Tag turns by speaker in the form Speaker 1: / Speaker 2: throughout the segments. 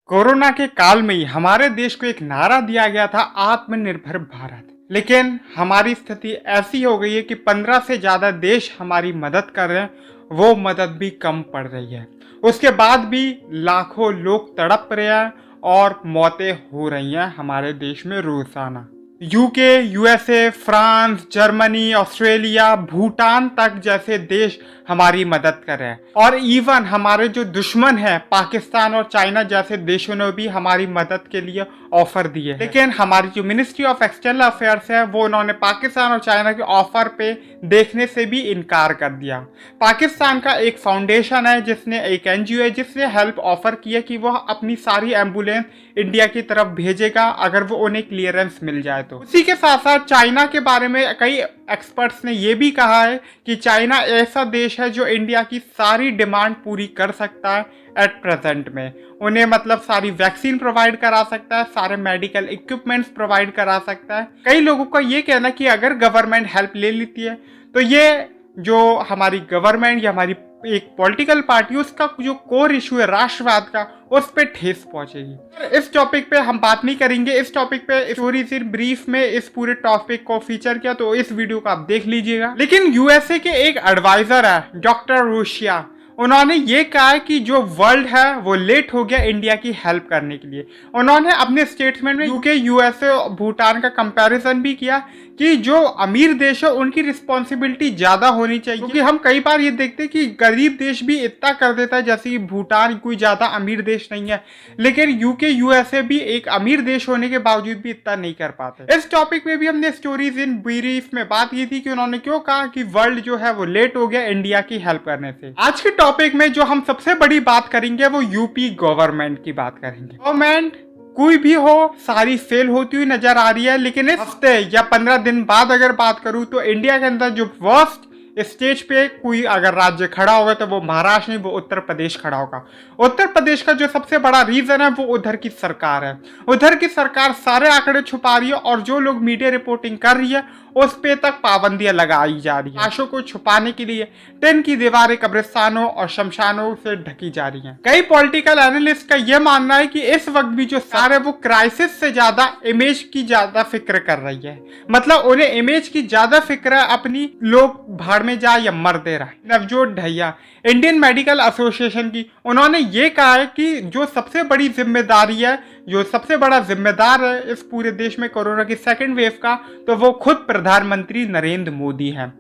Speaker 1: Corona के काल में ही हमारे देश को एक नारा दिया गया था, आत्मनिर्भर भारत। लेकिन हमारी स्थिति ऐसी हो गई है कि 15 से ज़्यादा देश हमारी मदद कर रहे हैं, वो मदद भी कम पड़ रही है। उसके बाद भी लाखों लोग तड़प रहे हैं और मौतें हो रही हैं हमारे देश में रोजाना। UK, USA, France, Germany, Australia, Bhutan तक जैसे देश हमारी मदद कर रहे हैं और इवन हमारे जो दुश्मन हैं पाकिस्तान और चाइना जैसे देशों ने भी हमारी मदद के लिए ऑफर दिए हैं। लेकिन हमारी जो मिनिस्ट्री ऑफ एक्सटर्नल अफेयर्स है वो उन्होंने पाकिस्तान और चाइना के ऑफर पे देखने से भी इनकार कर दिया। पाकिस्तान का एक फाउंडेशन है जिसने एक एनजीओ है जिसने हेल्प ऑफर किया कि वह अपनी सारी एम्बुलेंस इंडिया की तरफ भेजेगा अगर वो उन्हें क्लियरेंस मिल जाए तो। उसी के साथ साथ चाइना के बारे में कई एक्सपर्ट्स ने यह भी कहा है कि चाइना ऐसा देश है जो इंडिया की सारी डिमांड पूरी कर सकता है एट प्रेजेंट में। उन्हें मतलब सारी वैक्सीन प्रोवाइड करा सकता है, सारे मेडिकल इक्विपमेंट्स प्रोवाइड करा सकता है। कई लोगों का ये कहना कि अगर गवर्नमेंट हेल्प ले लेती है तो ये जो हमारी गवर्नमेंट या हमारी एक पॉलिटिकल पार्टी उसका जो कोर इशू है राष्ट्रवाद का, उस पे ठेस पहुंचेगी। इस टॉपिक पे हम बात नहीं करेंगे। इस टॉपिक पे स्टोरी सिर्फ ब्रीफ में इस पूरे टॉपिक को फीचर किया, तो इस वीडियो को आप देख लीजिएगा। लेकिन यूएसए के एक एडवाइजर है डॉक्टर रूशिया, उन्होंने ये कहा है कि जो वर्ल्ड है वो लेट हो गया इंडिया की हेल्प करने के लिए। उन्होंने अपने स्टेटमेंट में यूके, यूएसए और भूटान का कंपैरिजन भी किया कि जो अमीर देश है उनकी रिस्पॉन्सिबिलिटी ज़्यादा होनी चाहिए, क्योंकि हम कई बार ये देखते हैं कि गरीब देश भी इतना कर देता है, जैसे कि भूटान कोई ज़्यादा अमीर देश नहीं है, लेकिन यूके, यूएसए भी एक अमीर देश होने के बावजूद भी इतना नहीं कर पाते। इस टॉपिक में भी हमने स्टोरीज इन ब्रीफ में बात की थी कि उन्होंने क्यों कहा कि वर्ल्ड जो है वो लेट हो गया इंडिया की हेल्प करने से। आज के टॉपिक में जो हम सबसे बड़ी बात करेंगे वो यूपी गवर्नमेंट की बात करेंगे। गवर्नमेंट कोई भी हो सारी फेल होती हुई नजर आ रही है, लेकिन इस हफ्ते या 15 दिन बाद अगर बात करूं तो इंडिया के अंदर जो वर्स्ट स्टेज पे कोई अगर राज्य खड़ा होगा तो वो महाराष्ट्र नहीं, वो उत्तर प्रदेश खड़ा होगा। उत्तर प्रदेश का जो सबसे बड़ा रीजन है वो उधर की सरकार है। उधर की सरकार सारे आंकड़े छुपा रही है और जो लोग मीडिया रिपोर्टिंग कर रही है उस पे तक पाबंदियां लगाई जा रही है। लाशों को छुपाने के लिए टिन की दीवारें कब्रिस्तानों और शमशानों से ढकी जा रही हैं। कई पॉलिटिकल एनालिस्ट का यह मानना है कि इस वक्त भी जो सारे वो क्राइसिस से ज्यादा इमेज की ज्यादा फिक्र कर रही है। मतलब उन्हें इमेज की ज्यादा फिक्र है, अपनी लोग भाड़ में जाए या मर दे रहा है। नवजोत ढैया इंडियन मेडिकल एसोसिएशन की, उन्होंने ये कहा है कि जो सबसे बड़ी जिम्मेदारी है, जो सबसे बड़ा जिम्मेदार है इस पूरे देश में कोरोना की सेकेंड वेव का, तो वो खुद प्रधानमंत्री नरेंद्र मोदी है।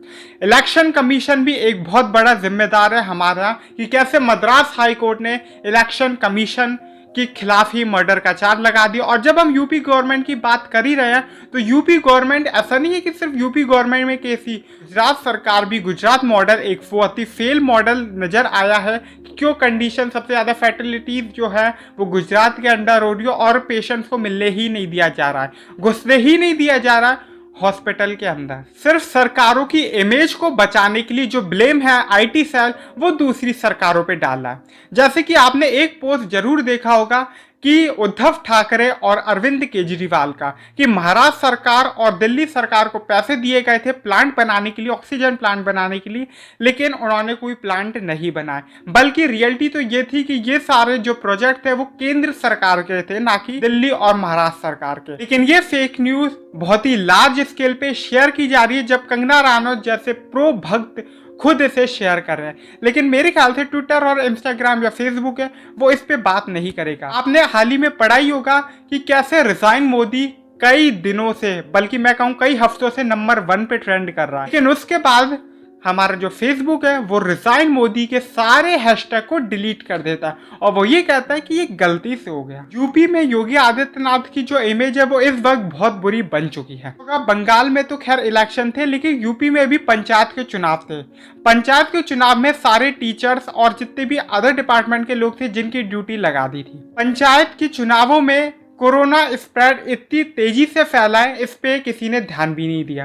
Speaker 1: इलेक्शन कमीशन भी एक बहुत बड़ा जिम्मेदार है हमारा कि कैसे मद्रास हाई कोर्ट ने इलेक्शन कमीशन के खिलाफ ही मर्डर का चार्ज लगा दिया। और जब हम यूपी गवर्नमेंट की बात कर ही रहे हैं तो यूपी गवर्नमेंट ऐसा नहीं है कि सिर्फ यूपी गवर्नमेंट में केस ही, गुजरात सरकार भी, गुजरात मॉडल एक बहुत ही फेल मॉडल नजर आया है। क्यों कंडीशन सबसे ज्यादा फैटिलिटीज जो है वो गुजरात के अंडर हो रही है और पेशेंट्स को मिलने ही नहीं दिया जा रहा है, घुसने ही नहीं दिया जा रहा है हॉस्पिटल के अंदर। सिर्फ सरकारों की इमेज को बचाने के लिए जो ब्लेम है आईटी सेल वो दूसरी सरकारों पे डाला है। जैसे कि आपने एक पोस्ट जरूर देखा होगा कि उद्धव ठाकरे और अरविंद केजरीवाल का, कि महाराष्ट्र सरकार और दिल्ली सरकार को पैसे दिए गए थे प्लांट बनाने के लिए, ऑक्सीजन प्लांट बनाने के लिए, लेकिन उन्होंने कोई प्लांट नहीं बनाए। बल्कि रियलिटी तो ये थी कि ये सारे जो प्रोजेक्ट थे वो केंद्र सरकार के थे, ना कि दिल्ली और महाराष्ट्र सरकार के। लेकिन ये फेक न्यूज बहुत ही लार्ज स्केल पे शेयर की जा रही है, जब कंगना रनौत जैसे प्रो भक्त खुद इसे शेयर कर रहे हैं। लेकिन मेरे ख्याल से ट्विटर और इंस्टाग्राम या फेसबुक है वो इस पे बात नहीं करेगा। आपने हाल ही में पढ़ा ही होगा कि कैसे रिजाइन मोदी कई दिनों से, बल्कि मैं कहूँ कई हफ्तों से नंबर 1 पे ट्रेंड कर रहा है। लेकिन उसके बाद हमारा जो फेसबुक है वो रिजाइन मोदी के सारे हैशटैग को डिलीट कर देता है और वो ये कहता है कि ये गलती से हो गया। यूपी में योगी आदित्यनाथ की जो इमेज है वो इस वक्त बहुत बुरी बन चुकी है। बंगाल में तो खैर इलेक्शन थे, लेकिन यूपी में भी पंचायत के चुनाव थे। पंचायत के चुनाव में सारे टीचर्स और जितने भी अदर डिपार्टमेंट के लोग थे जिनकी ड्यूटी लगा दी थी। पंचायत के चुनावों में कोरोना स्प्रेड इतनी तेजी से फैला है, इस पे किसी ने ध्यान भी नहीं दिया।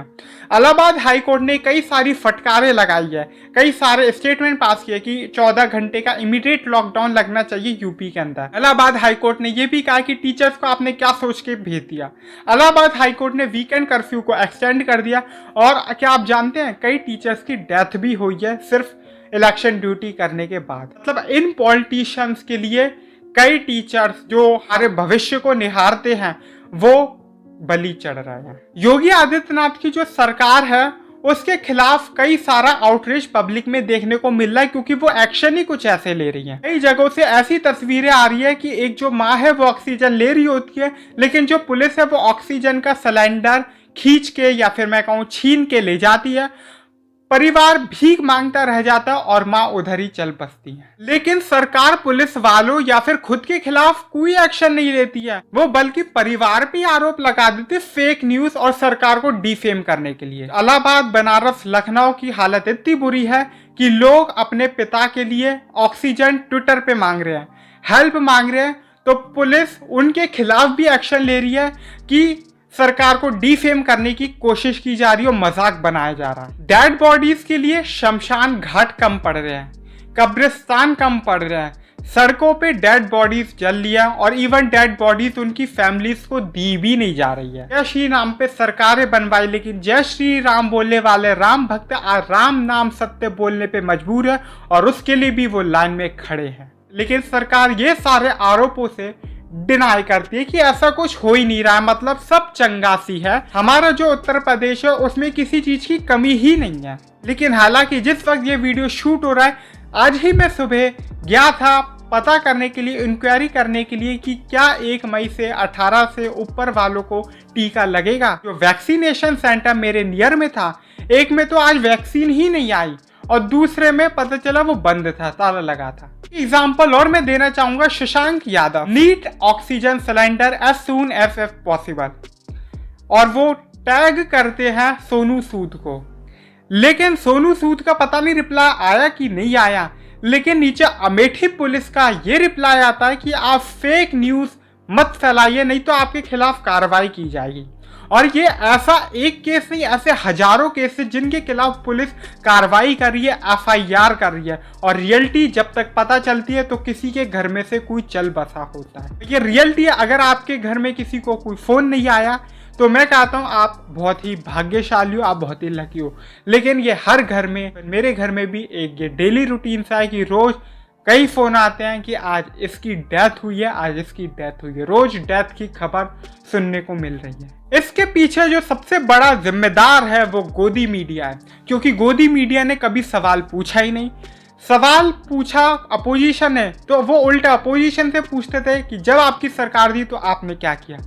Speaker 1: इलाहाबाद हाई कोर्ट ने कई सारी फटकारें लगाई है, कई सारे स्टेटमेंट पास किए कि 14 घंटे का इमीडिएट लॉकडाउन लगना चाहिए यूपी के अंदर। इलाहाबाद हाई कोर्ट ने यह भी कहा कि टीचर्स को आपने क्या सोच के भेज दिया। इलाहाबाद हाई कोर्ट ने वीकेंड कर्फ्यू को एक्सटेंड कर दिया और क्या आप जानते हैं कई टीचर्स की डेथ भी हुई है सिर्फ इलेक्शन ड्यूटी करने के बाद। मतलब इन पॉलिटिशियंस के लिए कई टीचर्स जो हमारे भविष्य को निहारते हैं वो बलि चढ़ रहे हैं। योगी आदित्यनाथ की जो सरकार है उसके खिलाफ कई सारा आउटरीच पब्लिक में देखने को मिल रहा है, क्योंकि वो एक्शन ही कुछ ऐसे ले रही है। कई जगहों से ऐसी तस्वीरें आ रही है कि एक जो माँ है वो ऑक्सीजन ले रही होती है, लेकिन जो पुलिस है वो ऑक्सीजन का सिलेंडर खींच के या फिर मैं कहूँ छीन के ले जाती है। परिवार भीख मांगता रह जाता और माँ उधर ही चल बसती है। लेकिन सरकार पुलिस वालों या फिर खुद के खिलाफ कोई एक्शन नहीं लेती है, वो बल्कि परिवार पे आरोप लगा देती फेक न्यूज और सरकार को डिफेम करने के लिए। इलाहाबाद, बनारस, लखनऊ की हालत इतनी बुरी है कि लोग अपने पिता के लिए ऑक्सीजन ट्विटर पे मांग रहे हैं, हेल्प मांग रहे हैं, तो पुलिस उनके खिलाफ भी एक्शन ले रही है कि सरकार को डिफेम करने की कोशिश की जा रही है और मजाक बनाया जा रहा है। डेड बॉडीज के लिए शमशान घाट कम पड़ रहे हैं, कब्रिस्तान कम पड़ रहे हैं, सड़कों पे डेड बॉडीज जल लिया और इवन डेड बॉडीज उनकी फैमिलीज को दी भी नहीं जा रही है। जय श्री राम पे सरकारें बनवाई, लेकिन जय श्री राम बोलने वाले राम भक्त आज राम नाम सत्य बोलने पे मजबूर है और उसके लिए भी वो लाइन में खड़े हैं। लेकिन सरकार ये सारे आरोपों से डिनाई करती है कि ऐसा कुछ हो ही नहीं रहा है, मतलब सब चंगासी है। हमारा जो उत्तर प्रदेश है उसमें किसी चीज की कमी ही नहीं है। लेकिन हालांकि जिस वक्त ये वीडियो शूट हो रहा है, आज ही मैं सुबह गया था पता करने के लिए, इंक्वायरी करने के लिए कि क्या 1 मई से 18 से ऊपर वालों को टीका लगेगा। जो वैक्सीनेशन सेंटर मेरे नियर में था, एक में तो आज वैक्सीन ही नहीं आई और दूसरे में पता चला वो बंद था, ताला लगा था। एग्जाम्पल और मैं देना चाहूंगा, Shashank Yadav need oxygen cylinder as soon as possible, और वो टैग करते हैं सोनू सूद को। लेकिन सोनू सूद का पता नहीं रिप्लाई आया कि नहीं आया, लेकिन नीचे अमेठी पुलिस का ये रिप्लाई आता है कि आप फेक न्यूज मत फैलाइए, नहीं तो आपके खिलाफ कार्रवाई की जाएगी। और ये ऐसा एक केस नहीं, ऐसे हजारों केस है जिनके खिलाफ पुलिस कार्रवाई कर रही है, FIR कर रही है, और रियलिटी जब तक पता चलती है तो किसी के घर में से कोई चल बसा होता है। ये रियलिटी है। अगर आपके घर में किसी को कोई फोन नहीं आया तो मैं कहता हूँ आप बहुत ही भाग्यशाली हो, आप बहुत ही लकी हो। लेकिन ये हर घर में, मेरे घर में भी एक ये डेली रूटीन सा है कि रोज कई फोन आते हैं कि आज इसकी डेथ हुई है, आज इसकी डेथ हुई है। रोज डेथ की खबर सुनने को मिल रही है। इसके पीछे जो सबसे बड़ा जिम्मेदार है वो गोदी मीडिया है, क्योंकि गोदी मीडिया ने कभी सवाल पूछा ही नहीं। सवाल पूछा अपोजिशन है तो वो उल्टा अपोजिशन से पूछते थे कि जब आपकी सरकार थी तो आपने क्या किया।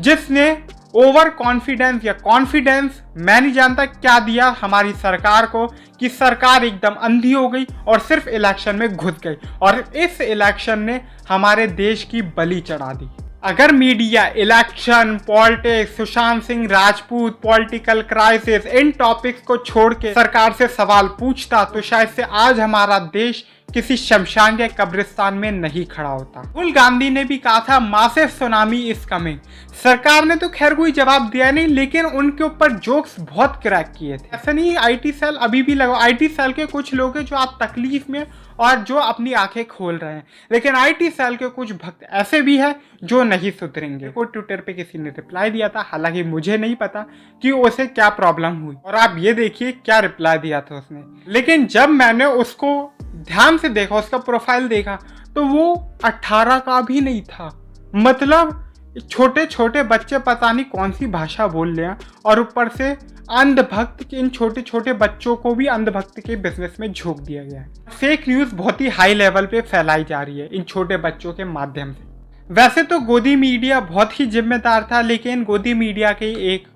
Speaker 1: जिसने ओवर कॉन्फिडेंस या कॉन्फिडेंस मैं नहीं जानता क्या दिया हमारी सरकार को कि सरकार एकदम अंधी हो गई और सिर्फ इलेक्शन में घुस गई, और इस इलेक्शन ने हमारे देश की बलि चढ़ा दी। अगर media election, politics, Sushant Singh Rajput, political crisis, इन टॉपिक्स को छोड़ के सरकार से सवाल पूछता तो शायद से आज हमारा देश किसी शमशान या कब्रिस्तान में नहीं खड़ा होता। राहुल गांधी ने भी कहा था मासिव सुनामी इज कमिंग। सरकार ने तो खैर कोई जवाब दिया नहीं, लेकिन उनके ऊपर जोक्स बहुत क्रैक किए थे। ऐसा नहीं IT सेल अभी भी लगा, IT सेल के कुछ लोग हैं जो आज तकलीफ में और जो अपनी आंखें खोल रहे हैं, लेकिन IT सेल के कुछ भक्त ऐसे भी हैं जो नहीं सुधरेंगे। को ट्विटर पे किसी ने रिप्लाई दिया था, हालांकि मुझे नहीं पता कि उसे क्या प्रॉब्लम हुई, और आप ये देखिए क्या रिप्लाई दिया था उसने। लेकिन जब मैंने उसको ध्यान से देखा, उसका प्रोफाइल देखा, तो वो 18 का भी नहीं था। मतलब छोटे छोटे बच्चे पता नहीं कौन सी भाषा बोल रहे हैं, और ऊपर से अंधभक्त के इन छोटे छोटे बच्चों को भी अंधभक्त के बिजनेस में झोंक दिया गया है। फेक न्यूज बहुत ही हाई लेवल पे फैलाई जा रही है इन छोटे बच्चों के माध्यम से। वैसे तो गोदी मीडिया बहुत ही जिम्मेदार था, लेकिन गोदी मीडिया के एक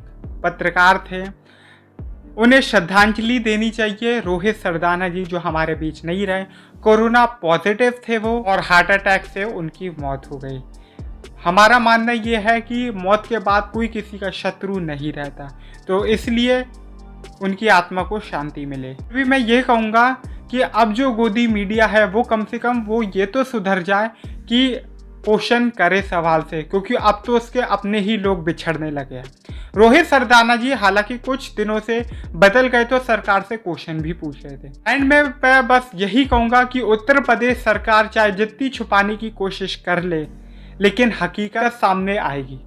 Speaker 1: पत्रकार थे, उन्हें श्रद्धांजलि देनी चाहिए। रोहित सरदाना जी जो हमारे बीच नहीं रहे, कोरोना पॉजिटिव थे वो, और हार्ट अटैक से उनकी मौत हो गई। हमारा मानना ये है कि मौत के बाद कोई किसी का शत्रु नहीं रहता, तो इसलिए उनकी आत्मा को शांति मिले। अभी मैं ये कहूँगा कि अब जो गोदी मीडिया है वो कम से कम वो ये तो सुधर जाए कि क्वेश्चन करे सवाल से, क्योंकि अब तो उसके अपने ही लोग बिछड़ने लगे हैं। रोहित सरदाना जी हालांकि कुछ दिनों से बदल गए तो सरकार से क्वेश्चन भी पूछ रहे थे। एंड मैं बस यही कहूँगा कि उत्तर प्रदेश सरकार चाहे जितनी छुपाने की कोशिश कर ले, लेकिन हकीकत सामने आएगी।